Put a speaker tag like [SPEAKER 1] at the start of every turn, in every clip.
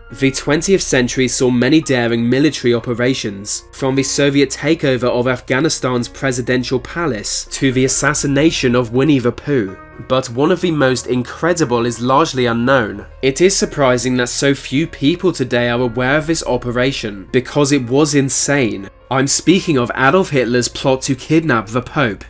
[SPEAKER 1] The 20th century saw many daring military operations, from the Soviet takeover of Afghanistan's presidential palace to the assassination of Winnie the Pooh. But one of the most incredible is largely unknown. It is surprising that so few people today are aware of this operation, because it was insane. I'm speaking of Adolf Hitler's plot to kidnap the Pope.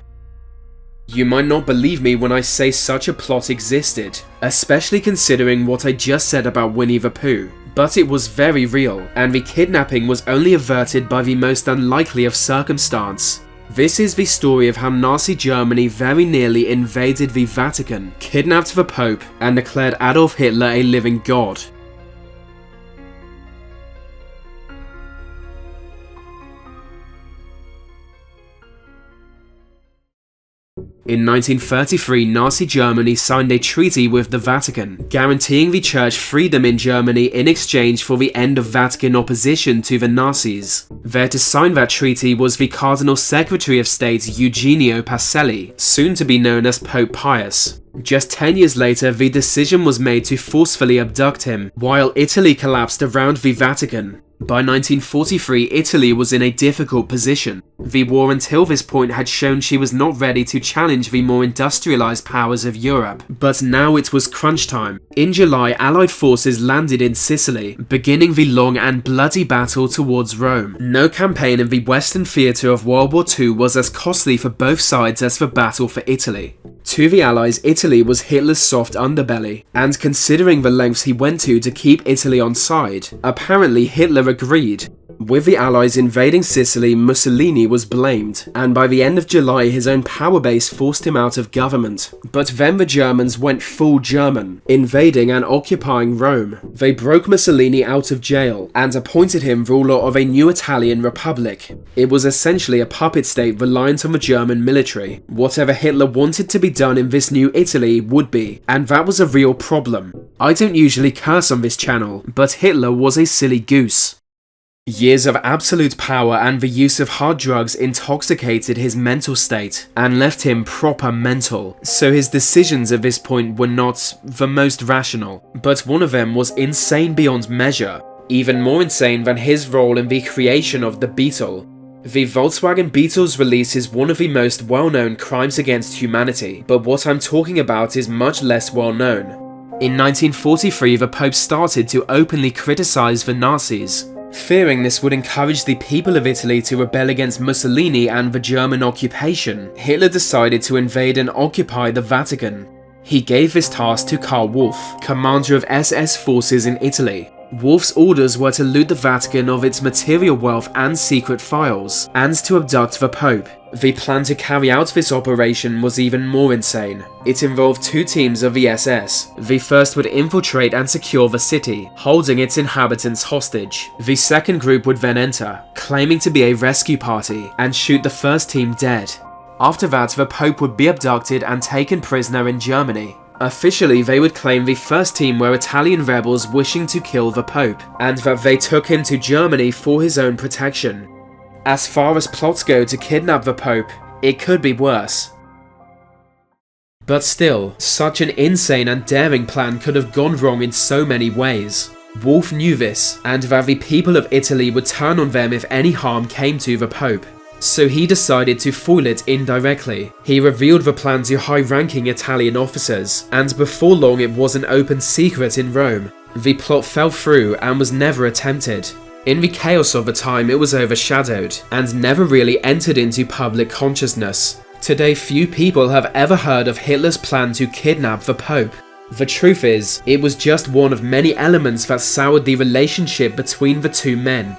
[SPEAKER 1] You might not believe me when I say such a plot existed, especially considering what I just said about Winnie the Pooh. But it was very real, and the kidnapping was only averted by the most unlikely of circumstance. This is the story of how Nazi Germany very nearly invaded the Vatican, kidnapped the Pope, and declared Adolf Hitler a living god. In 1933, Nazi Germany signed a treaty with the Vatican, guaranteeing the church freedom in Germany in exchange for the end of Vatican opposition to the Nazis. There to sign that treaty was the Cardinal Secretary of State Eugenio Pacelli, soon to be known as Pope Pius. Just 10 years later, the decision was made to forcefully abduct him, while Italy collapsed around the Vatican. By 1943, Italy was in a difficult position. The war until this point had shown she was not ready to challenge the more industrialized powers of Europe, but now it was crunch time. In July, Allied forces landed in Sicily, beginning the long and bloody battle towards Rome. No campaign in the Western theatre of World War II was as costly for both sides as the battle for Italy. To the Allies, Italy was Hitler's soft underbelly, and considering the lengths he went to keep Italy on side, apparently Hitler agreed. With the Allies invading Sicily, Mussolini was blamed, and by the end of July his own power base forced him out of government. But then the Germans went full German, invading and occupying Rome. They broke Mussolini out of jail, and appointed him ruler of a new Italian republic. It was essentially a puppet state reliant on the German military. Whatever Hitler wanted to be done in this new Italy would be, and that was a real problem. I don't usually curse on this channel, but Hitler was a silly goose. Years of absolute power and the use of hard drugs intoxicated his mental state and left him proper mental, so his decisions at this point were not the most rational, but one of them was insane beyond measure, even more insane than his role in the creation of the Beetle. The Volkswagen Beetle's release is one of the most well-known crimes against humanity, but what I'm talking about is much less well-known. In 1943, the Pope started to openly criticize the Nazis. Fearing this would encourage the people of Italy to rebel against Mussolini and the German occupation, Hitler decided to invade and occupy the Vatican. He gave this task to Karl Wolff, commander of SS forces in Italy. Wolff's orders were to loot the Vatican of its material wealth and secret files, and to abduct the Pope. The plan to carry out this operation was even more insane. It involved two teams of the SS. The first would infiltrate and secure the city, holding its inhabitants hostage. The second group would then enter, claiming to be a rescue party, and shoot the first team dead. After that, the Pope would be abducted and taken prisoner in Germany. Officially, they would claim the first team were Italian rebels wishing to kill the Pope, and that they took him to Germany for his own protection. As far as plots go to kidnap the Pope, it could be worse. But still, such an insane and daring plan could have gone wrong in so many ways. Wolff knew this, and that the people of Italy would turn on them if any harm came to the Pope. So he decided to foil it indirectly. He revealed the plan to high-ranking Italian officers, and before long it was an open secret in Rome. The plot fell through and was never attempted. In the chaos of the time, it was overshadowed, and never really entered into public consciousness. Today, few people have ever heard of Hitler's plan to kidnap the Pope. The truth is, it was just one of many elements that soured the relationship between the two men.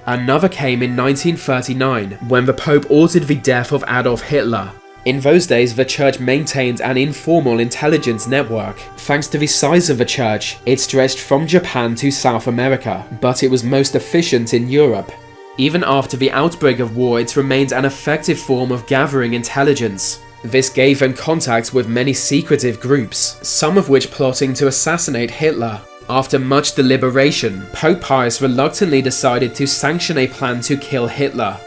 [SPEAKER 1] Another came in 1939, when the Pope ordered the death of Adolf Hitler. In those days, the church maintained an informal intelligence network. Thanks to the size of the church, it stretched from Japan to South America, but it was most efficient in Europe. Even after the outbreak of war, it remained an effective form of gathering intelligence. This gave them contact with many secretive groups, some of which plotting to assassinate Hitler. After much deliberation, Pope Pius reluctantly decided to sanction a plan to kill Hitler.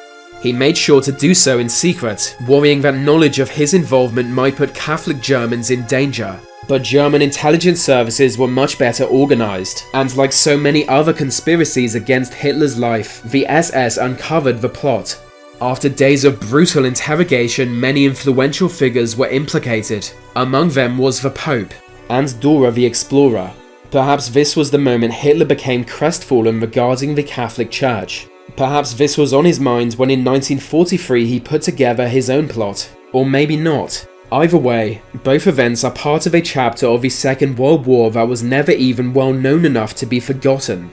[SPEAKER 1] He made sure to do so in secret, worrying that knowledge of his involvement might put Catholic Germans in danger. But German intelligence services were much better organized, and like so many other conspiracies against Hitler's life, the SS uncovered the plot. After days of brutal interrogation, many influential figures were implicated. Among them was the Pope, and Dora the Explorer. Perhaps this was the moment Hitler became crestfallen regarding the Catholic Church. Perhaps this was on his mind when in 1943 he put together his own plot. Or maybe not. Either way, both events are part of a chapter of the Second World War that was never even well known enough to be forgotten.